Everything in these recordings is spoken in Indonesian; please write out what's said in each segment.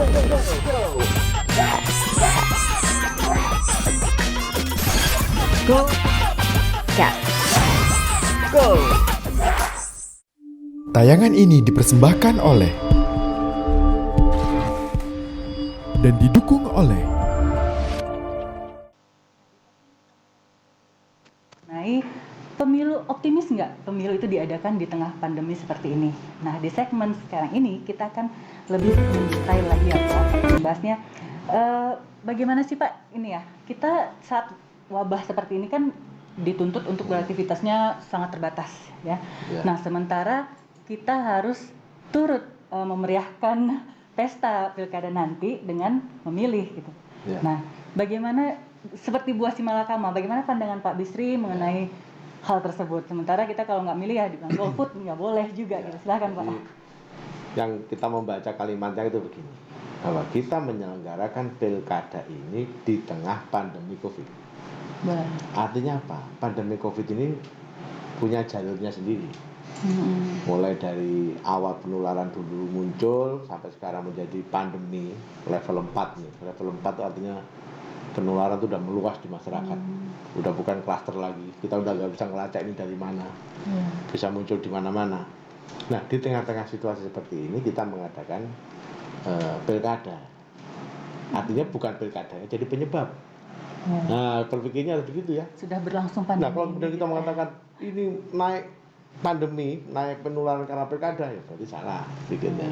Go Cat. Go. Tayangan ini dipersembahkan oleh dan didukung oleh pemilu. Optimis nggak pemilu itu diadakan di tengah pandemi seperti ini? Nah, di segmen sekarang ini kita akan lebih mendetail lagi ya Pak, membahasnya bagaimana sih Pak ini ya, kita saat wabah seperti ini kan dituntut untuk beraktivitasnya sangat terbatas ya. Nah, sementara kita harus turut memeriahkan pesta pilkada nanti dengan memilih gitu. Nah, bagaimana seperti buah si malakama, bagaimana pandangan Pak Bisri mengenai hal tersebut? Sementara kita kalau nggak milih ya dibilang golput nggak boleh juga gitu. Silakan Pak. Yang kita membaca kalimatnya itu begini, bahwa kita menyelenggarakan pilkada ini di tengah pandemi COVID. Artinya apa? Pandemi COVID ini punya jalurnya sendiri. Mulai dari awal penularan dulu muncul sampai sekarang menjadi pandemi level 4 nih. Level 4 itu artinya penularan itu udah meluas di masyarakat. Udah bukan klaster lagi. Kita udah nggak bisa ngelacak ini dari mana. Bisa muncul di mana-mana. Nah, di tengah-tengah situasi seperti ini kita mengadakan pilkada. Artinya bukan pilkadanya jadi penyebab. Nah, berpikirnya begitu ya. Sudah berlangsung pandemi. Nah, kalau kemudian kita mengatakan ini naik pandemi, naik penularan karena pilkada, ya berarti salah pikirnya.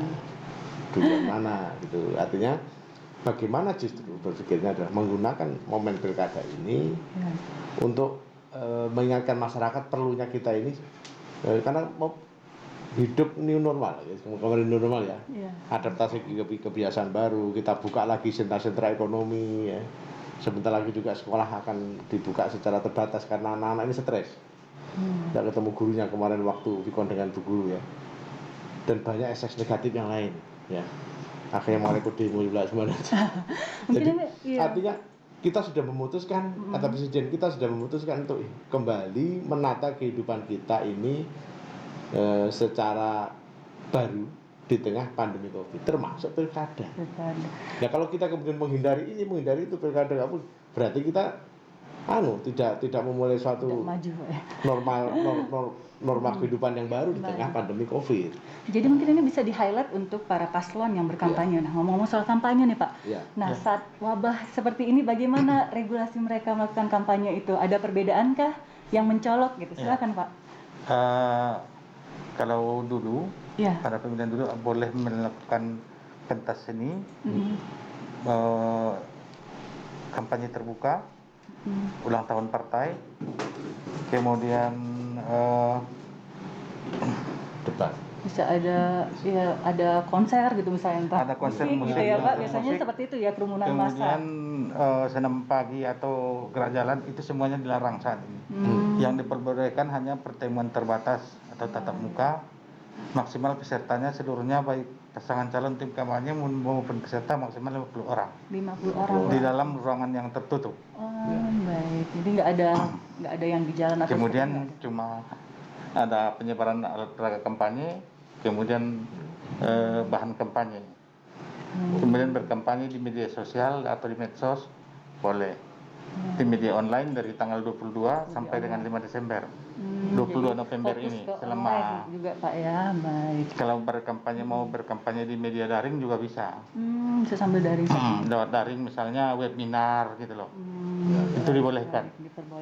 Tujuan mana gitu. Artinya bagaimana justru berpikirnya adalah menggunakan momen pilkada ini untuk mengingatkan masyarakat perlunya kita ini karena mau hidup new normal, kemarin new normal ya. Adaptasi kebiasaan baru, kita buka lagi sentra-sentra ekonomi ya. Sebentar lagi juga sekolah akan dibuka secara terbatas karena anak-anak ini stres. Tidak ketemu gurunya kemarin waktu vikon dengan bu guru ya. Dan banyak efek negatif yang lain ya. Akhirnya mau ikut demo juga semuanya. Jadi artinya kita sudah memutuskan, kata presiden kita sudah memutuskan untuk kembali menata kehidupan kita ini secara baru di tengah pandemi COVID, termasuk pilkada. Ya kalau kita kemudian menghindari ini, menghindari itu pilkada, berarti kita tidak memulai suatu norma kehidupan yang baru di tengah pandemi COVID. Jadi mungkin ini bisa di-highlight untuk para paslon yang berkampanye. Nah, ngomong-ngomong soal kampanye nih Pak. Nah, saat wabah seperti ini bagaimana regulasi mereka melakukan kampanye itu? Ada perbedaankah yang mencolok gitu? Silakan Pak. Kalau dulu, pada pemilihan dulu boleh melakukan pentas seni, kampanye terbuka, ulang tahun partai, kemudian debat. Bisa ada konser gitu misalnya Pak. Ada konser musik gitu ya Pak. Biasanya musik. seperti itu ya, kerumunan massa. Kemudian senam pagi atau gerak jalan itu semuanya dilarang saat ini. Yang diperbolehkan hanya pertemuan terbatas atau tatap muka. Maksimal pesertanya seluruhnya baik pasangan calon tim kampanye maupun peserta maksimal 50 orang. 50 orang. Di dalam ruangan yang tertutup. Baik. Jadi nggak ada yang di jalan atau kemudian cuma ada penyebaran alat peraga kampanye, kemudian bahan kampanye. Kemudian berkampanye di media sosial atau di medsos boleh. Di media online dari tanggal 22 sampai dengan 5 Desember. 22 November ini selama juga Pak ya. Baik. Kalau mau berkampanye di media daring juga bisa. Bisa sambil daring. Lewat daring misalnya webinar gitu loh. Itu dibolehkan.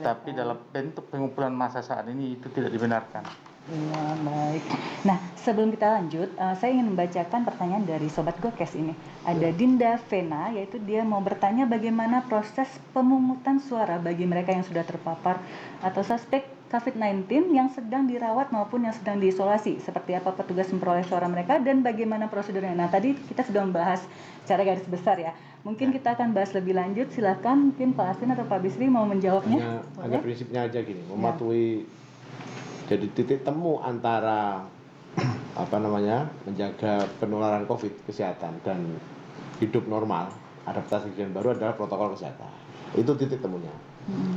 Tapi dalam bentuk pengumpulan massa saat ini itu tidak dibenarkan. Iya, baik. Nah, sebelum kita lanjut, saya ingin membacakan pertanyaan dari Sobat Gokes ini. Ada Dinda Vena, yaitu dia mau bertanya bagaimana proses pemungutan suara bagi mereka yang sudah terpapar atau suspek COVID-19 yang sedang dirawat maupun yang sedang diisolasi. Seperti apa petugas memperoleh suara mereka dan bagaimana prosedurnya. Nah, tadi kita sudah membahas secara garis besar ya. Mungkin kita akan bahas lebih lanjut. Silakan mungkin Pak Asin atau Pak Bisri mau menjawabnya. Hanya prinsipnya aja gini, mematuhi jadi titik temu antara menjaga penularan COVID kesehatan dan hidup normal, adaptasi kebiasaan baru adalah protokol kesehatan. Itu titik temunya.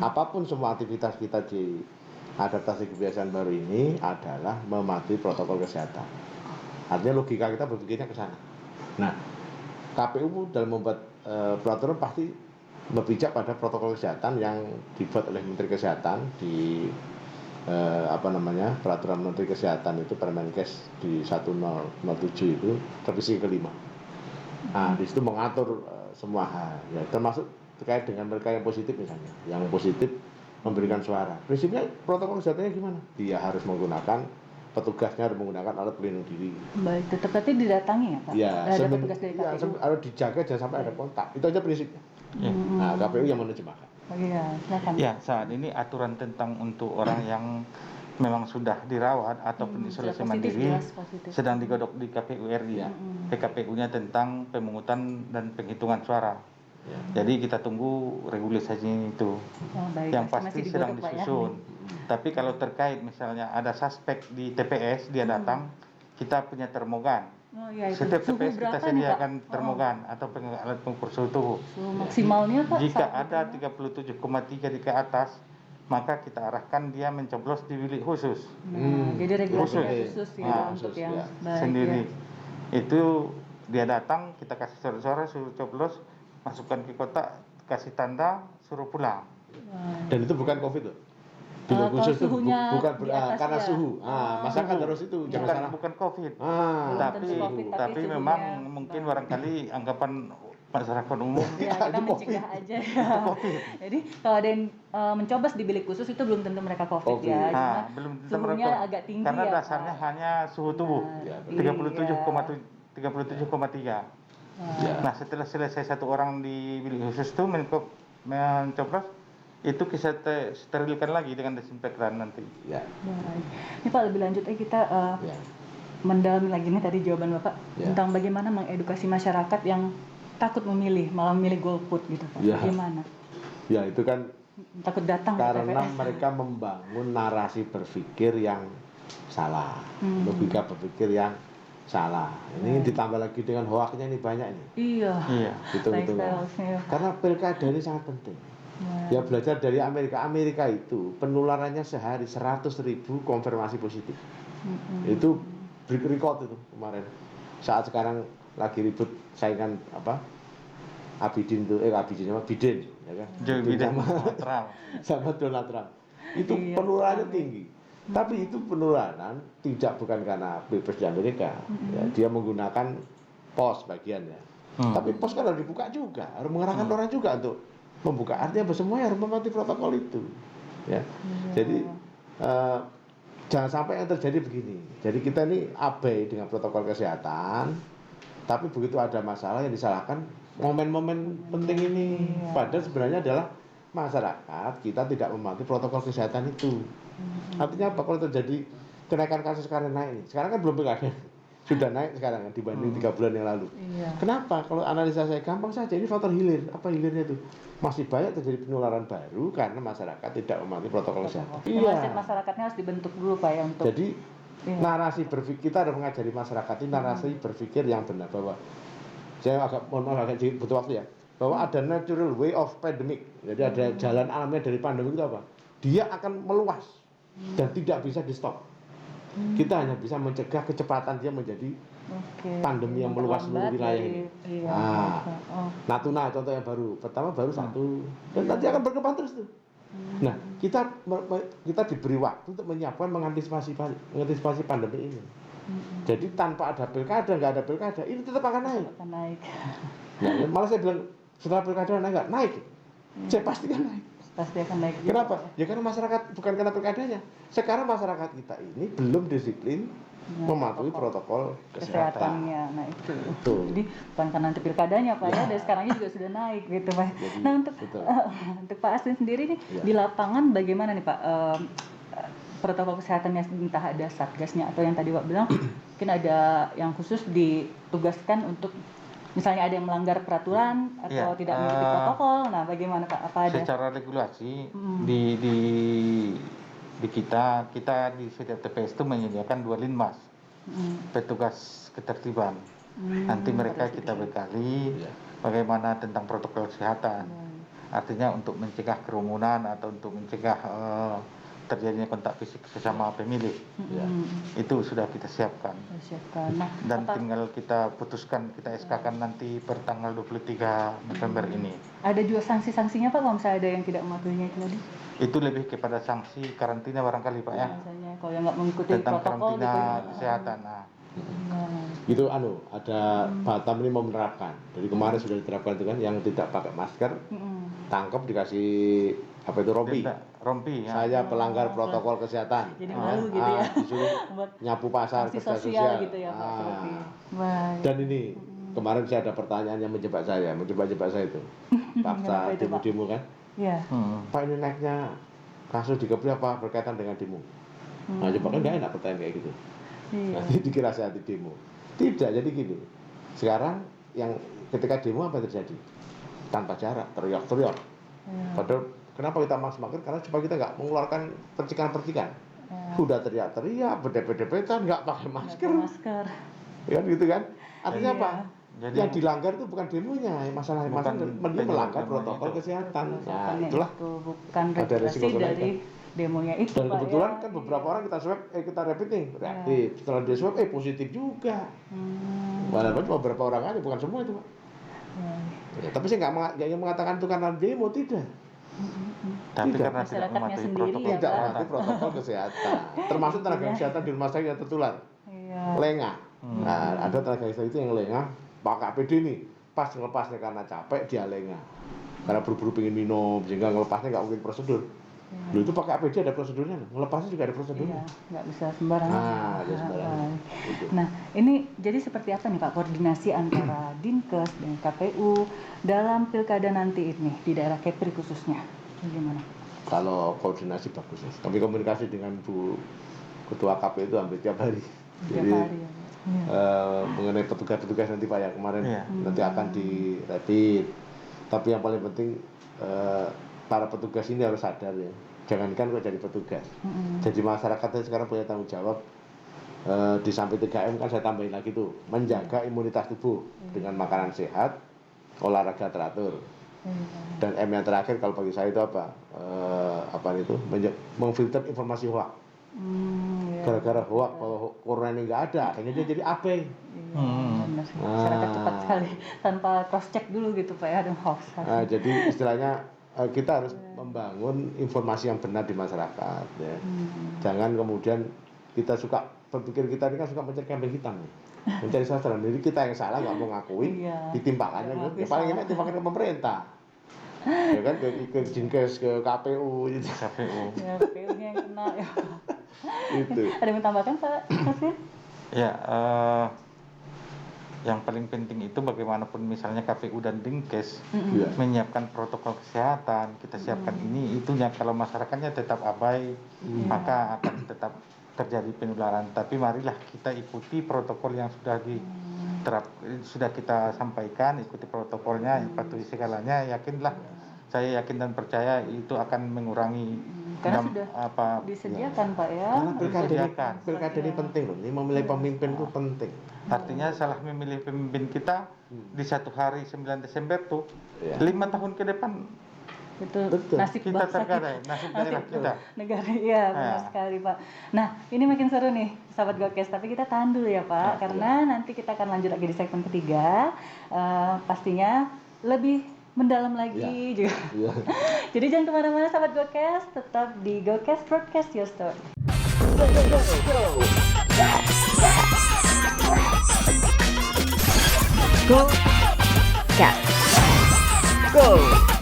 Apapun semua aktivitas kita di adaptasi kebiasaan baru ini adalah mematuhi protokol kesehatan. Artinya logika kita berpikirnya ke sana. Nah, KPU dalam membuat peraturan pasti berpijak pada protokol kesehatan yang dibuat oleh Menteri Kesehatan di peraturan Menteri Kesehatan itu Permenkes di 1007 itu revisi kelima. Nah, di situ mengatur semua hal, ya, termasuk terkait dengan mereka yang positif misalnya, yang positif memberikan suara. Prinsipnya protokol kesehatannya gimana? Dia harus menggunakan, petugasnya harus menggunakan alat pelindung diri. Baik, tetap berarti didatangi ya Pak? Ya, Ada petugas dari ya, KPU? harus dijaga jangan sampai ada kontak. Itu aja prinsipnya. Nah, KPU yang menerjemahkan. Oh iya, silakan. Ya, saat ini aturan tentang untuk orang yang memang sudah dirawat ataupun isolasi sudah positif, mandiri jelas positif. sedang digodok di KPU RI, PKPU-nya tentang pemungutan dan penghitungan suara. Ya. Jadi kita tunggu regulasinya itu. Oh, baik, Yang masih pasti digodok, sedang Pak, ya? disusun. Tapi kalau terkait misalnya ada suspek di TPS, dia datang, kita punya termogan. Oh iya, itu. Setiap Suhu TPS kita berapa nih, Pak? sediakan termogan atau alat pengukur suhu tubuh. Suhu maksimalnya Pak? Jika saat ada itu? 37,3 di ke atas, maka kita arahkan dia mencoblos di bilik khusus Nah, jadi regulasinya Khusus. khusus ya Nah, untuk khusus, yang ya. baik sendiri. ya. Itu dia datang, kita kasih suara-suara, suruh coblos, masukkan ke kotak, kasih tanda, suruh pulang. Wah. Dan itu bukan COVID loh. Bilik Kalau khusus itu suhunya bukan di atas karena ya. suhu. Masyarakat Suhu. harus itu jangan Bukan, salah. bukan COVID. Belum Tapi, tentu COVID, tapi tapi suhunya memang mungkin baik. barangkali anggapan masyarakat umum Ya, kita Itu mencegah aja ya. Jadi kalau ada yang mencoblos di bilik khusus itu belum tentu mereka COVID Oke. ya. Cuma Nah, belum tentu suhunya mereka. agak tinggi Karena ya, dasarnya Pak. hanya suhu tubuh. Ya, iya. 37,3. Ya. Nah, setelah selesai satu orang di bilik khusus itu mencoblos, itu kita sterilkan lagi dengan desinfektan nanti. Ya. Baik. Ini Pak lebih lanjut kita Ya. mendalami lagi nih tadi jawaban Bapak Ya. tentang bagaimana mengedukasi masyarakat yang takut memilih, malah memilih golput gitu Pak. Ya. Gimana? Ya, itu kan Takut datang ke karena TPS. mereka membangun narasi berpikir yang salah, logika berpikir yang salah. Ini ditambah lagi dengan hoaknya ini banyak ini. Iya. Iya. Hitung-hitungan. Lifestyle-nya. Karena pilkada ini sangat penting. Nah, Ya, belajar dari Amerika. Amerika itu penularannya sehari 100.000 konfirmasi positif. Itu break record itu kemarin. Saat sekarang lagi ribut saingan Biden, ya kan? Joe Biden sama Donald Trump. Itu Iya, penularannya tinggi. Tapi itu penularan bukan karena Pilpres di Amerika. Ya, dia menggunakan pos bagiannya. Tapi pos kan harus dibuka juga, harus mengerahkan orang juga untuk membuka. Artinya semuanya harus mematuhi protokol itu. Ya. Jadi jangan sampai yang terjadi begini. Jadi kita ini abai dengan protokol kesehatan, tapi begitu ada masalah yang disalahkan momen-momen penting ini. Padahal sebenarnya adalah masyarakat kita tidak mematuhi protokol kesehatan itu. Artinya apa? Kalau terjadi kenaikan kasus sekarang naik ini, sekarang kan belum pilkada, sudah naik sekarang kan dibanding 3 bulan yang lalu. Iya. Kenapa? Kalau analisa saya gampang saja, ini faktor hilir. Apa hilirnya itu? Masih banyak terjadi penularan baru karena masyarakat tidak mematuhi protokol kesehatan. Mindset masyarakatnya harus dibentuk dulu Pak ya untuk Jadi narasi berpikir, kita harus mengajari masyarakat ini narasi berpikir yang benar, bahwa saya mohon maaf agak butuh waktu ya, bahwa ada natural way of pandemic. Jadi ada jalan alamiah dari pandemi itu apa? Dia akan meluas dan tidak bisa di stop. Kita hanya bisa mencegah kecepatan dia menjadi pandemi yang meluas seluruh wilayah ini. Natuna contoh yang baru, pertama baru satu, dan nanti akan berkembang terus tuh. Nah, kita diberi waktu untuk menyiapkan mengantisipasi pandemi ini. Jadi tanpa ada pilkada, nggak ada pilkada, ini tetap akan naik. Nah, malah saya bilang setelah pilkada naik nggak? Naik. Saya pastikan naik. Pasti akan naik. Kenapa? Ya karena masyarakat, bukan karena pilkadanya. Sekarang masyarakat kita ini belum disiplin mematuhi protokol kesehatan. Kesehatannya. Nah itu. Betul. Jadi bukan karena nanti pilkadanya Pak ya, dari sekarangnya juga sudah naik gitu Pak. Jadi, Nah untuk Pak Aswin sendiri nih di lapangan bagaimana nih Pak? Protokol kesehatannya entah ada satgasnya atau yang tadi Pak bilang mungkin ada yang khusus ditugaskan untuk misalnya ada yang melanggar peraturan atau tidak mengikuti protokol. Nah, bagaimana Pak? Apa ada? Secara regulasi di kita di setiap TPS itu menyediakan 2 linmas, petugas ketertiban. Nanti mereka kita bekali bagaimana tentang protokol kesehatan. Artinya untuk mencegah kerumunan atau untuk mencegah terjadinya kontak fisik sesama pemilih. Ya. Itu sudah kita siapkan. Siapkan. Nah, Dan apa- tinggal kita putuskan, kita SK-kan nanti per tanggal 23 November ini. ada juga sanksi-sanksinya Pak kalau misalnya ada yang tidak mematuhinya itu tadi? Itu lebih kepada sanksi karantina barangkali Pak ya. Misalnya kalau yang nggak mengikuti Tentang protokol karantina gitu ya. kesehatan. Nah, Nah, Itu ada Batam ini mau menerapkan. Dari kemarin sudah diterapkan itu kan, yang tidak pakai masker tangkap dikasih apa itu rompi. denda, rompi ya. Saya pelanggar protokol kesehatan. Jadi malu gitu ya. Disuruh buat nyapu pasar, sanksi kerja sosial sosial. gitu ya Pak. Ah. Seperti. Baik. Dan ini kemarin saya ada pertanyaan yang menjebak saya itu. Kenapa Paksa itu, Pak? demo-demo kan. Ya. Pak ini naiknya kasus di Kepri apa berkaitan dengan demo? Nah, coba kan nggak enak pertanyaan kayak gitu. Iya. Nanti dikira saya anti demo. Tidak, jadi gini. Sekarang yang ketika demo apa yang terjadi? Tanpa jarak, teriak-teriak. Iya. Padahal kenapa kita masker? Karena supaya kita nggak mengeluarkan percikan-percikan. Ya. Udah teriak-teriak, berdepet-depetan, nggak pakai masker. Pakai masker. Ya gitu kan? Artinya Iya. apa? Jadi Yang dilanggar itu bukan demonya, masalah Bukan dia penyebab melanggar demonya protokol itu. kesehatan. Nah, Kesehatannya itulah. itu bukan ada regulasi resiko kenaikan. dari demonya itu Dan Pak, kebetulan ya. kan beberapa orang kita swab, kita rapid nih, reaktif. Setelah dia swab, positif juga. Walaupun beberapa orang aja, bukan semua itu Pak. Ya. Ya, tapi saya nggak ingin mengatakan itu karena demo, tidak. tapi Tidak. karena tidak Masyarakatnya mematuhi sendiri protokol ya, Tidak Pak. mematuhi protokol kesehatan. Termasuk tenaga Iya. kesehatan di rumah sakit yang tertular. Iya. Lengah. Nah, ada tenaga kesehatan itu yang lengah, pakai APD nih. Pas ngelepasnya karena capek, dia lengah. Karena buru-buru pengen minum, sehingga ngelepasnya nggak mungkin prosedur. Lu itu pakai APD ada prosedurnya, ngelepasnya juga ada prosedurnya. Iya, nggak bisa sembarangan. Nah, nggak sembarangan. Baik. Gitu. Nah, ini jadi seperti apa nih Pak koordinasi antara Dinkes dan KPU dalam pilkada nanti ini di daerah Kepri khususnya? Bagaimana? Kalau koordinasi bagus ya. Kami komunikasi dengan Bu Ketua KPU itu hampir tiap hari. Tiap Jadi hari ya, Pak. Iya. mengenai petugas-petugas nanti Pak yang kemarin Iya. nanti akan di rapid. Tapi yang paling penting para petugas ini harus sadar ya. Jangankan kok jadi petugas. Jadi masyarakatnya sekarang punya tanggung jawab. Di samping 3M kan saya tambahin lagi tuh, menjaga imunitas tubuh dengan makanan sehat, olahraga teratur. Dan M yang terakhir kalau bagi saya itu apa? Memfilter informasi hoax. Iya. Gara-gara hoax kalau corona ini nggak ada, akhirnya dia jadi AB. Iya, benar sih. Masyarakat cepat sekali tanpa cross check dulu gitu Pak ya, ada hoax. Jadi istilahnya kita harus membangun informasi yang benar di masyarakat. Ya. Jangan kemudian kita suka berpikir kita ini kan suka mencari kambing hitam, ya. Mencari sasaran. Jadi kita yang salah nggak mau ngakui, Iya. ditimpakannya Nggak gitu. ngakui Paling salah. enak timpakan ke pemerintah. Ya kan ke Dinkes, ke KPU gitu. KPU. Ya, KPU-nya yang kena ya. Itu. Ada yang tambahkan Pak Kasir? Ya, yang paling penting itu bagaimanapun misalnya KPU dan Dinkes Iya. menyiapkan protokol kesehatan, kita siapkan ini, itunya kalau masyarakatnya tetap abai, maka akan tetap terjadi penularan. Tapi marilah kita ikuti protokol yang sudah sudah kita sampaikan, ikuti protokolnya, patuhi segalanya, yakinlah, saya yakin dan percaya itu akan mengurangi Karena dam- sudah apa disediakan Pak ya. Karena Disediakan. pilkada ini penting loh. Ini memilih pemimpin itu penting. artinya salah memilih pemimpin kita di 1 hari 9 Desember tuh Iya. 5 tahun ke depan Itu Betul. nasib kita bangsa tergadai, nasib daerah kita. negara iya benar Nah. sekali Pak. Nah ini makin seru nih sahabat Gokes, tapi kita tahan dulu ya Pak, karena nanti kita akan lanjut lagi di segmen ketiga. Pastinya lebih mendalam lagi juga. Iya. Jadi jangan kemana-mana sahabat Gokes, tetap di Gokes Broadcast Your Story. Go. Cat. Go.